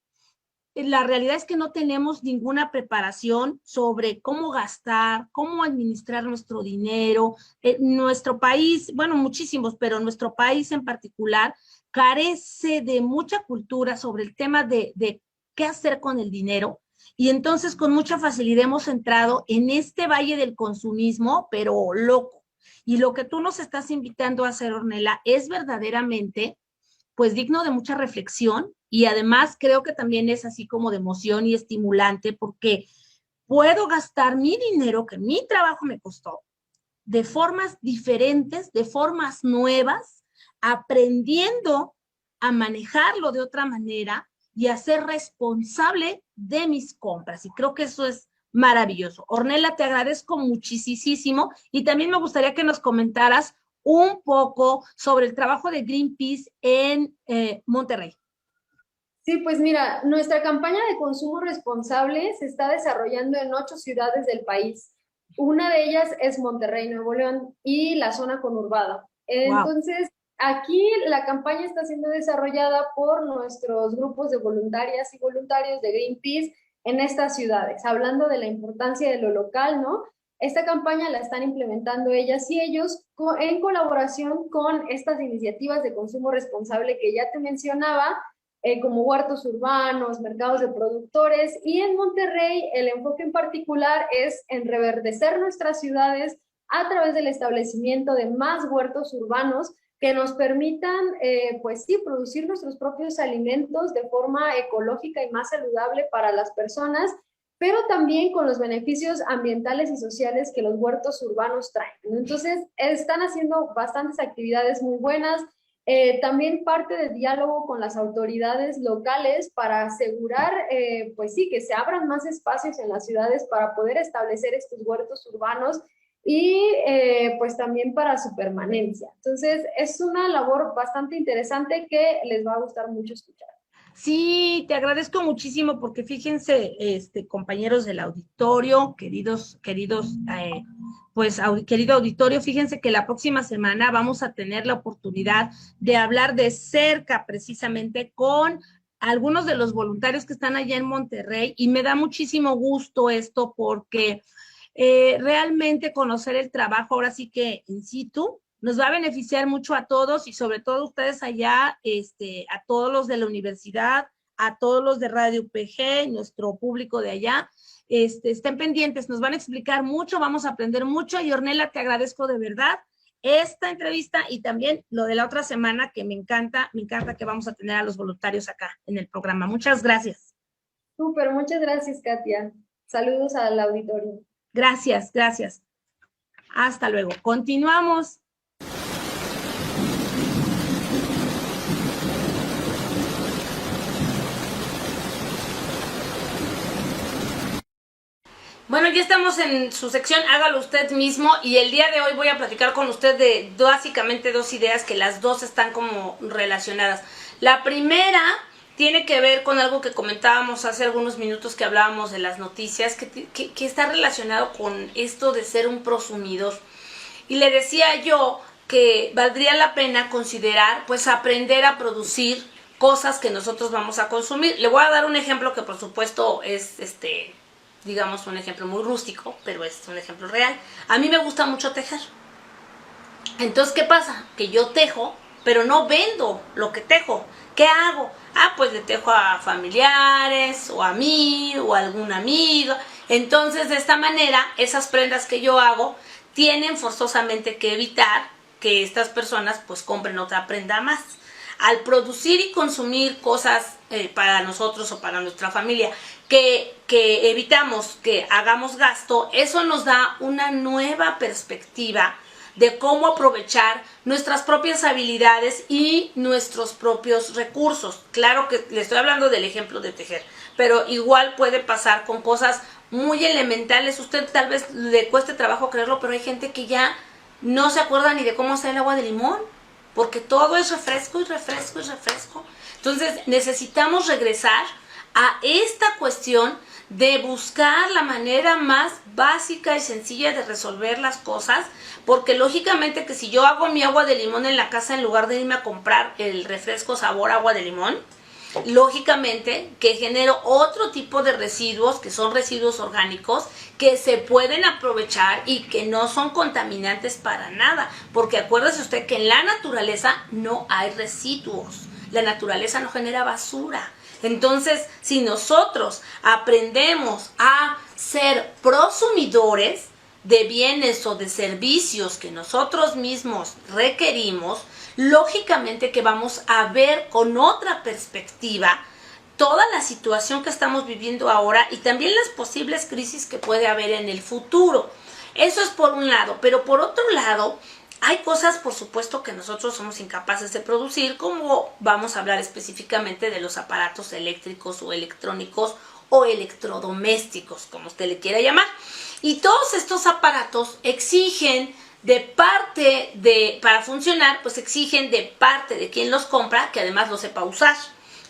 la realidad es que no tenemos ninguna preparación sobre cómo gastar, cómo administrar nuestro dinero. Nuestro país, bueno, muchísimos, pero nuestro país en particular carece de mucha cultura sobre el tema de qué hacer con el dinero. Y entonces con mucha facilidad hemos entrado en este valle del consumismo, pero loco. Y lo que tú nos estás invitando a hacer, Ornella, es verdaderamente pues digno de mucha reflexión y además creo que también es así como de emoción y estimulante porque puedo gastar mi dinero que mi trabajo me costó de formas diferentes, de formas nuevas, aprendiendo a manejarlo de otra manera y a ser responsable de mis compras. Y creo que eso es maravilloso. Ornella, te agradezco muchísimo y también me gustaría que nos comentaras un poco sobre el trabajo de Greenpeace en Monterrey. Sí, pues mira, nuestra campaña de consumo responsable se está desarrollando en 8 ciudades del país. Una de ellas es Monterrey, Nuevo León, y la zona conurbada. Entonces, aquí la campaña está siendo desarrollada por nuestros grupos de voluntarias y voluntarios de Greenpeace en estas ciudades, hablando de la importancia de lo local, ¿no? Esta campaña la están implementando ellas y ellos en colaboración con estas iniciativas de consumo responsable que ya te mencionaba, como huertos urbanos, mercados de productores, y en Monterrey el enfoque en particular es en reverdecer nuestras ciudades a través del establecimiento de más huertos urbanos que nos permitan, pues sí, producir nuestros propios alimentos de forma ecológica y más saludable para las personas, pero también con los beneficios ambientales y sociales que los huertos urbanos traen. Entonces, están haciendo bastantes actividades muy buenas. También parte de diálogo con las autoridades locales para asegurar, pues sí, que se abran más espacios en las ciudades para poder establecer estos huertos urbanos y pues también para su permanencia. Entonces, es una labor bastante interesante que les va a gustar mucho escuchar. Sí, te agradezco muchísimo porque fíjense, compañeros del auditorio, querido auditorio, fíjense que la próxima semana vamos a tener la oportunidad de hablar de cerca precisamente con algunos de los voluntarios que están allá en Monterrey y me da muchísimo gusto esto porque realmente conocer el trabajo ahora sí que in situ nos va a beneficiar mucho a todos y sobre todo a ustedes allá, a todos los de la universidad, a todos los de Radio UPG, nuestro público de allá, estén pendientes, nos van a explicar mucho, vamos a aprender mucho y Ornella, te agradezco de verdad esta entrevista y también lo de la otra semana que me encanta que vamos a tener a los voluntarios acá en el programa. Muchas gracias. Súper, muchas gracias, Katia. Saludos al auditorio. Gracias. Hasta luego. Continuamos. Bueno, ya estamos en su sección Hágalo Usted Mismo y el día de hoy voy a platicar con usted de básicamente dos ideas que las dos están como relacionadas. La primera tiene que ver con algo que comentábamos hace algunos minutos que hablábamos de las noticias, que está relacionado con esto de ser un prosumidor. Y le decía yo que valdría la pena considerar, pues, aprender a producir cosas que nosotros vamos a consumir. Le voy a dar un ejemplo que por supuesto es digamos un ejemplo muy rústico, pero es un ejemplo real. A mí me gusta mucho tejer. Entonces, ¿qué pasa? Que yo tejo, pero no vendo lo que tejo. ¿Qué hago? Pues le tejo a familiares, o a mí, o a alguna amiga. Entonces, de esta manera, esas prendas que yo hago tienen forzosamente que evitar que estas personas pues compren otra prenda más. Al producir y consumir cosas para nosotros o para nuestra familia que evitamos que hagamos gasto, eso nos da una nueva perspectiva de cómo aprovechar nuestras propias habilidades y nuestros propios recursos. Claro que le estoy hablando del ejemplo de tejer, pero igual puede pasar con cosas muy elementales. Usted tal vez le cueste trabajo creerlo, pero hay gente que ya no se acuerda ni de cómo hacer el agua de limón, porque todo es refresco y refresco y refresco. Entonces necesitamos regresar a esta cuestión de buscar la manera más básica y sencilla de resolver las cosas, porque lógicamente que si yo hago mi agua de limón en la casa en lugar de irme a comprar el refresco sabor agua de limón, lógicamente que genero otro tipo de residuos que son residuos orgánicos que se pueden aprovechar y que no son contaminantes para nada, porque acuérdese usted que en la naturaleza no hay residuos, la naturaleza no genera basura. Entonces, si nosotros aprendemos a ser prosumidores de bienes o de servicios que nosotros mismos requerimos, lógicamente que vamos a ver con otra perspectiva toda la situación que estamos viviendo ahora y también las posibles crisis que puede haber en el futuro. Eso es por un lado, pero por otro lado, hay cosas, por supuesto, que nosotros somos incapaces de producir, como vamos a hablar específicamente de los aparatos eléctricos o electrónicos o electrodomésticos, como usted le quiera llamar. Y todos estos aparatos exigen para funcionar, pues exigen de parte de quien los compra que además lo sepa usar.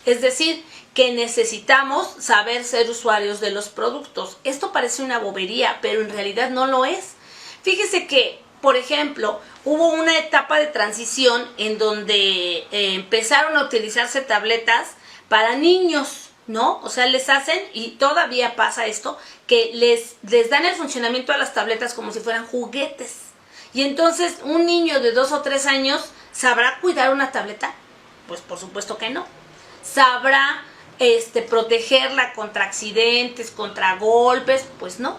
Es decir, que necesitamos saber ser usuarios de los productos. Esto parece una bobería, pero en realidad no lo es. Fíjese que, por ejemplo, hubo una etapa de transición en donde empezaron a utilizarse tabletas para niños, ¿no? O sea, les hacen, y todavía pasa esto, que les dan el funcionamiento a las tabletas como si fueran juguetes. Y entonces, ¿un niño de 2 o 3 años sabrá cuidar una tableta? Pues por supuesto que no. ¿Sabrá protegerla contra accidentes, contra golpes? Pues no.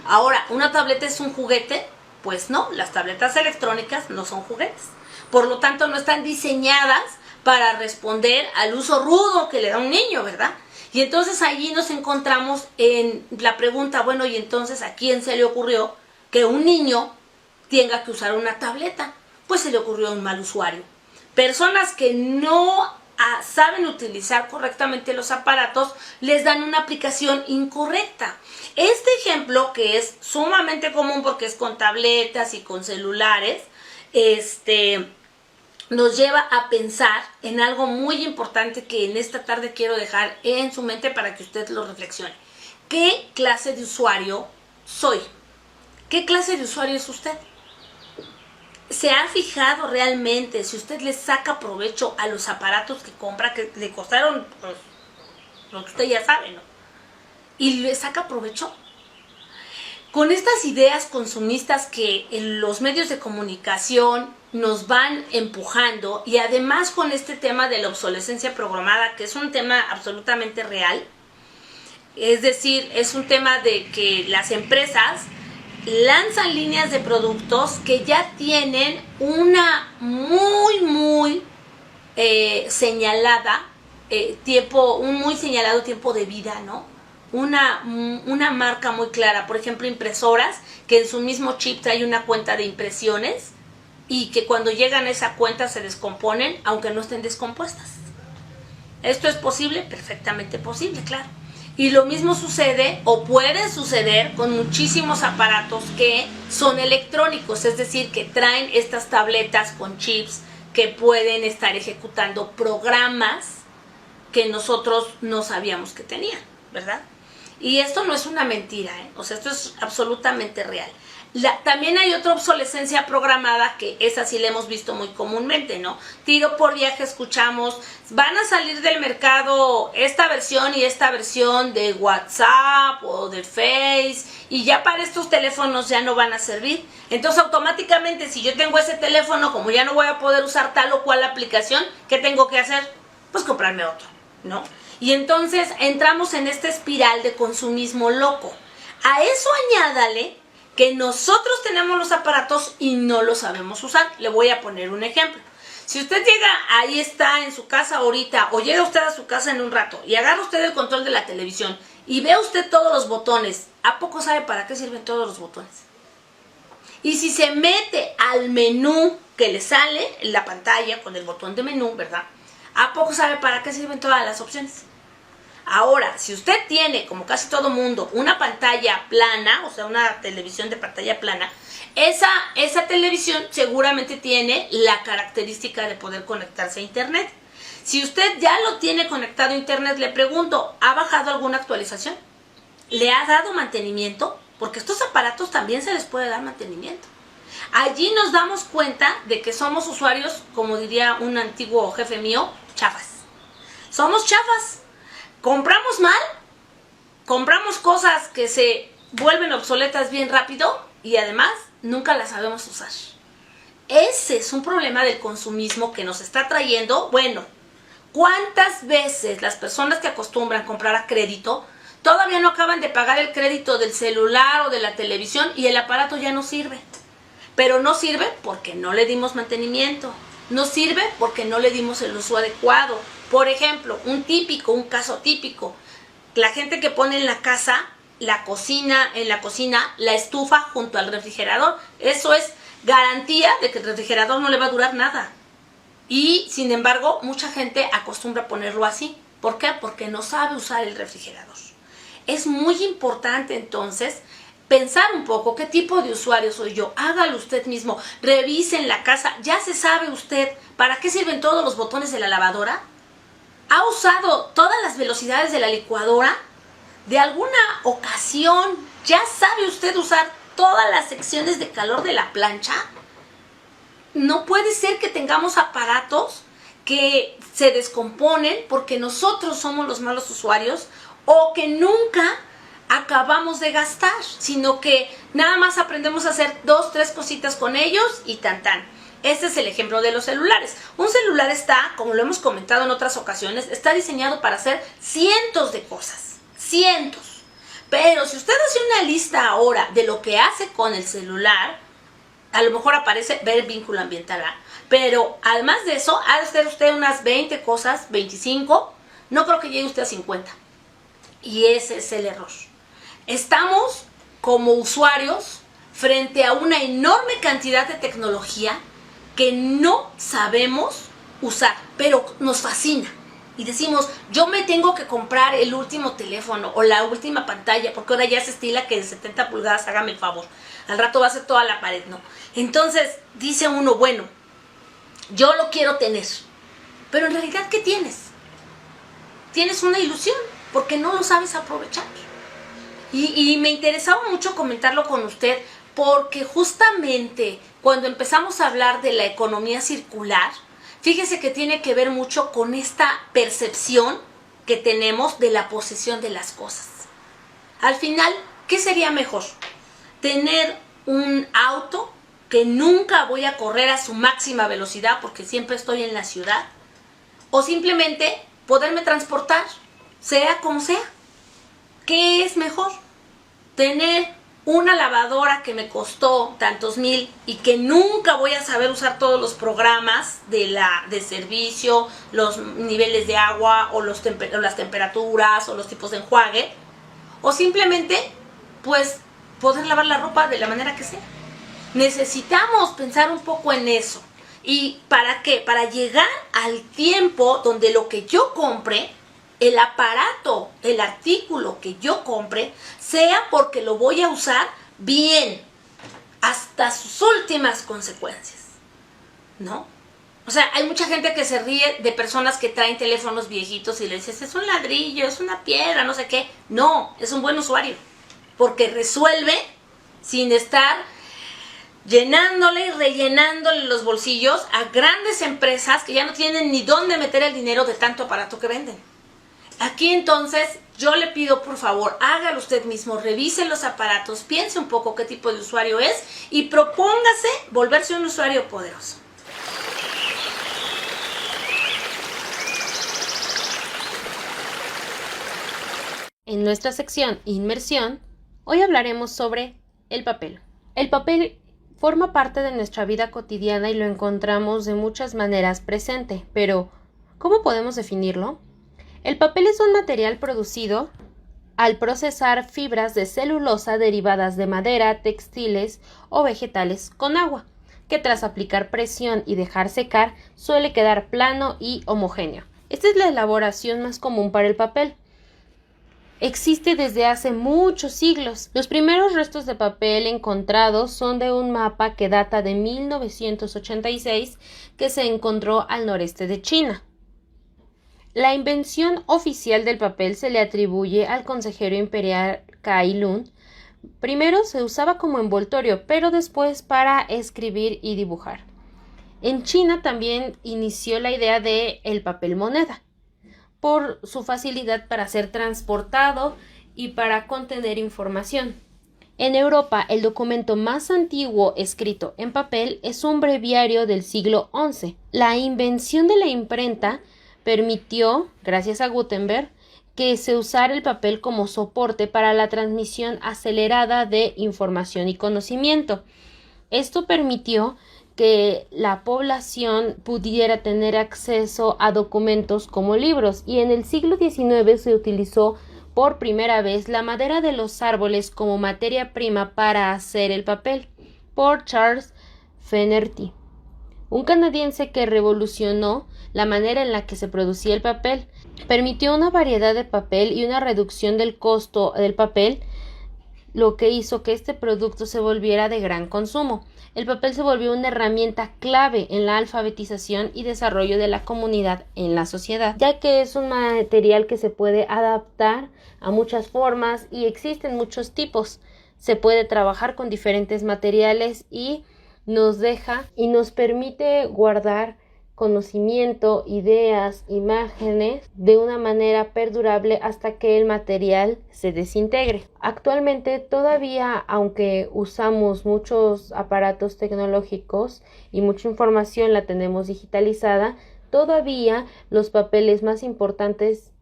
Ahora, ¿una tableta es un juguete? Pues no, las tabletas electrónicas no son juguetes. Por lo tanto, no están diseñadas para responder al uso rudo que le da un niño, ¿verdad? Y entonces allí nos encontramos en la pregunta, bueno, ¿y entonces a quién se le ocurrió que un niño tenga que usar una tableta? Pues se le ocurrió a un mal usuario. Personas que no saben utilizar correctamente los aparatos, les dan una aplicación incorrecta. Este ejemplo, que es sumamente común porque es con tabletas y con celulares, nos lleva a pensar en algo muy importante que en esta tarde quiero dejar en su mente para que usted lo reflexione. ¿Qué clase de usuario soy? ¿Qué clase de usuario es usted? ¿Se ha fijado realmente si usted le saca provecho a los aparatos que compra, que le costaron, pues, lo que usted ya sabe, ¿no? ¿Y le saca provecho? Con estas ideas consumistas que en los medios de comunicación nos van empujando, y además con este tema de la obsolescencia programada, que es un tema absolutamente real, es decir, es un tema de que las empresas lanzan líneas de productos que ya tienen una muy señalada un muy señalado tiempo de vida, ¿no? Una marca muy clara. Por ejemplo, impresoras que en su mismo chip trae una cuenta de impresiones y que cuando llegan a esa cuenta se descomponen aunque no estén descompuestas. ¿Esto es posible? Perfectamente posible, claro. Y lo mismo sucede o puede suceder con muchísimos aparatos que son electrónicos, es decir, que traen estas tabletas con chips que pueden estar ejecutando programas que nosotros no sabíamos que tenían, ¿verdad? Y esto no es una mentira, ¿eh? O sea, esto es absolutamente real. También hay otra obsolescencia programada, que esa sí la hemos visto muy comúnmente, ¿no? Tiro por viaje escuchamos, van a salir del mercado esta versión y esta versión de WhatsApp o de Face, y ya para estos teléfonos ya no van a servir. Entonces automáticamente, si yo tengo ese teléfono, como ya no voy a poder usar tal o cual aplicación, ¿qué tengo que hacer? Pues comprarme otro, ¿no? Y entonces entramos en esta espiral de consumismo loco. A eso añádale que nosotros tenemos los aparatos y no los sabemos usar. Le voy a poner un ejemplo. Si usted llega, ahí está en su casa ahorita, o llega usted a su casa en un rato y agarra usted el control de la televisión y ve usted todos los botones, ¿a poco sabe para qué sirven todos los botones? Y si se mete al menú que le sale en la pantalla con el botón de menú, ¿verdad? ¿A poco sabe para qué sirven todas las opciones? Ahora, si usted tiene, como casi todo mundo, una pantalla plana, o sea, una televisión de pantalla plana, esa televisión seguramente tiene la característica de poder conectarse a internet. Si usted ya lo tiene conectado a internet, le pregunto, ¿ha bajado alguna actualización? ¿Le ha dado mantenimiento? Porque estos aparatos también se les puede dar mantenimiento. Allí nos damos cuenta de que somos usuarios, como diría un antiguo jefe mío, chafas. Somos chafas. Compramos mal, compramos cosas que se vuelven obsoletas bien rápido y además nunca las sabemos usar. Ese es un problema del consumismo que nos está trayendo. Bueno, ¿cuántas veces las personas que acostumbran comprar a crédito todavía no acaban de pagar el crédito del celular o de la televisión y el aparato ya no sirve? Pero no sirve porque no le dimos mantenimiento, no sirve porque no le dimos el uso adecuado. Por ejemplo, un caso típico, la gente que pone en la casa en la cocina, la estufa junto al refrigerador. Eso es garantía de que el refrigerador no le va a durar nada. Y, sin embargo, mucha gente acostumbra a ponerlo así. ¿Por qué? Porque no sabe usar el refrigerador. Es muy importante, entonces, pensar un poco qué tipo de usuario soy yo. Hágalo usted mismo. Revise en la casa. ¿Ya se sabe usted para qué sirven todos los botones de la lavadora? ¿Ha usado todas las velocidades de la licuadora? ¿De alguna ocasión ya sabe usted usar todas las secciones de calor de la plancha? No puede ser que tengamos aparatos que se descomponen porque nosotros somos los malos usuarios o que nunca acabamos de gastar, sino que nada más aprendemos a hacer 2, 3 cositas con ellos y tan tan. Este es el ejemplo de los celulares. Un celular está, como lo hemos comentado en otras ocasiones, está diseñado para hacer cientos de cosas. Cientos. Pero si usted hace una lista ahora de lo que hace con el celular, a lo mejor aparece ver el vínculo ambiental. Pero además de eso, ha de hacer usted unas 20 cosas, 25. No creo que llegue usted a 50. Y ese es el error. Estamos como usuarios frente a una enorme cantidad de tecnología que no sabemos usar, pero nos fascina. Y decimos, yo me tengo que comprar el último teléfono o la última pantalla, porque ahora ya se estila que de 70 pulgadas, hágame el favor. Al rato va a ser toda la pared, ¿no? Entonces dice uno, bueno, yo lo quiero tener. Pero en realidad, ¿qué tienes? Tienes una ilusión, porque no lo sabes aprovechar. Y me interesaba mucho comentarlo con usted, porque justamente cuando empezamos a hablar de la economía circular, fíjese que tiene que ver mucho con esta percepción que tenemos de la posesión de las cosas. Al final, ¿qué sería mejor? ¿Tener un auto que nunca voy a correr a su máxima velocidad porque siempre estoy en la ciudad? ¿O simplemente poderme transportar, sea como sea? ¿Qué es mejor? ¿Tener una lavadora que me costó tantos mil y que nunca voy a saber usar todos los programas de servicio, los niveles de agua o las temperaturas o los tipos de enjuague? ¿O simplemente, pues, poder lavar la ropa de la manera que sea? Necesitamos pensar un poco en eso. ¿Y para qué? Para llegar al tiempo donde lo que yo compre, el aparato, el artículo que yo compre, sea porque lo voy a usar bien, hasta sus últimas consecuencias, ¿no? O sea, hay mucha gente que se ríe de personas que traen teléfonos viejitos y le dices, es un ladrillo, es una piedra, no sé qué. No, es un buen usuario, porque resuelve sin estar llenándole y rellenándole los bolsillos a grandes empresas que ya no tienen ni dónde meter el dinero de tanto aparato que venden. Aquí entonces yo le pido, por favor, hágalo usted mismo, revise los aparatos, piense un poco qué tipo de usuario es y propóngase volverse un usuario poderoso. En nuestra sección Inmersión, hoy hablaremos sobre el papel. El papel forma parte de nuestra vida cotidiana y lo encontramos de muchas maneras presente, pero ¿cómo podemos definirlo? El papel es un material producido al procesar fibras de celulosa derivadas de madera, textiles o vegetales con agua, que tras aplicar presión y dejar secar suele quedar plano y homogéneo. Esta es la elaboración más común para el papel. Existe desde hace muchos siglos. Los primeros restos de papel encontrados son de un mapa que data de 1986 que se encontró al noreste de China. La invención oficial del papel se le atribuye al consejero imperial Cai Lun. Primero se usaba como envoltorio, pero después para escribir y dibujar. En China también inició la idea de el papel moneda, por su facilidad para ser transportado y para contener información. En Europa, el documento más antiguo escrito en papel es un breviario del siglo XI. La invención de la imprenta permitió, gracias a Gutenberg, que se usara el papel como soporte para la transmisión acelerada de información y conocimiento. Esto permitió que la población pudiera tener acceso a documentos como libros, y en el siglo XIX se utilizó por primera vez la madera de los árboles como materia prima para hacer el papel, por Charles Fennerty, un canadiense que revolucionó la manera en la que se producía el papel. Permitió una variedad de papel y una reducción del costo del papel, lo que hizo que este producto se volviera de gran consumo. El papel se volvió una herramienta clave en la alfabetización y desarrollo de la comunidad en la sociedad, ya que es un material que se puede adaptar a muchas formas y existen muchos tipos. Se puede trabajar con diferentes materiales y nos deja y nos permite guardar conocimiento, ideas, imágenes de una manera perdurable hasta que el material se desintegre. Actualmente todavía, aunque usamos muchos aparatos tecnológicos y mucha información la tenemos digitalizada, todavía los papeles más importantes,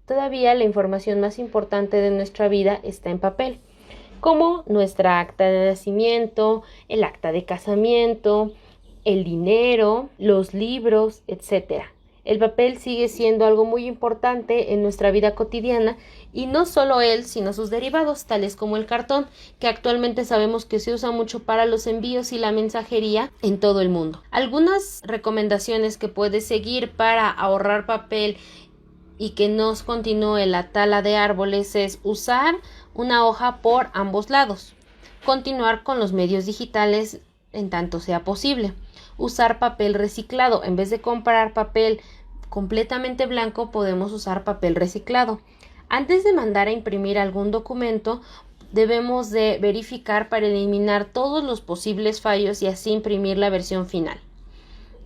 todavía la información más importante de nuestra vida está en papel, como nuestra acta de nacimiento, el acta de casamiento, el dinero, los libros, etc. El papel sigue siendo algo muy importante en nuestra vida cotidiana y no solo él, sino sus derivados, tales como el cartón, que actualmente sabemos que se usa mucho para los envíos y la mensajería en todo el mundo. Algunas recomendaciones que puedes seguir para ahorrar papel y que no continúe la tala de árboles es usar una hoja por ambos lados, continuar con los medios digitales en tanto sea posible, usar papel reciclado. En vez de comprar papel completamente blanco, podemos usar papel reciclado. Antes de mandar a imprimir algún documento, debemos de verificar para eliminar todos los posibles fallos y así imprimir la versión final.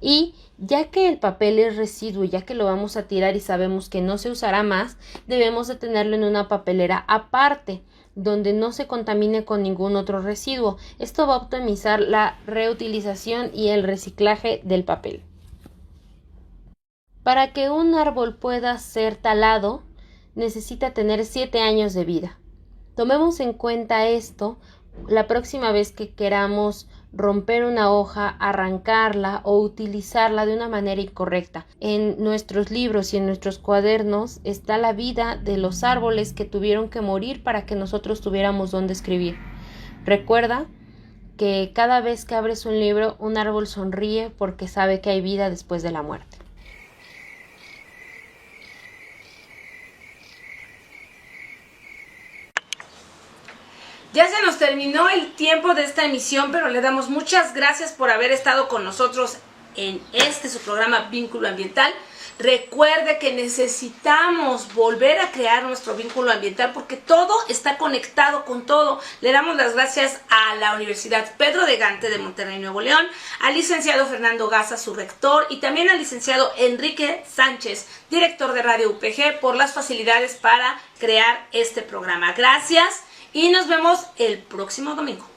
Y ya que el papel es residuo, ya que lo vamos a tirar y sabemos que no se usará más, debemos de tenerlo en una papelera aparte, donde no se contamine con ningún otro residuo. Esto va a optimizar la reutilización y el reciclaje del papel. Para que un árbol pueda ser talado, necesita tener 7 años de vida. Tomemos en cuenta esto la próxima vez que queramos romper una hoja, arrancarla o utilizarla de una manera incorrecta. En nuestros libros y en nuestros cuadernos está la vida de los árboles que tuvieron que morir para que nosotros tuviéramos donde escribir. Recuerda que cada vez que abres un libro, un árbol sonríe porque sabe que hay vida después de la muerte. Ya se nos terminó el tiempo de esta emisión, pero le damos muchas gracias por haber estado con nosotros en su programa Vínculo Ambiental. Recuerde que necesitamos volver a crear nuestro vínculo ambiental porque todo está conectado con todo. Le damos las gracias a la Universidad Pedro de Gante de Monterrey, Nuevo León, al licenciado Fernando Gaza, su rector, y también al licenciado Enrique Sánchez, director de Radio UPG, por las facilidades para crear este programa. Gracias. Y nos vemos el próximo domingo.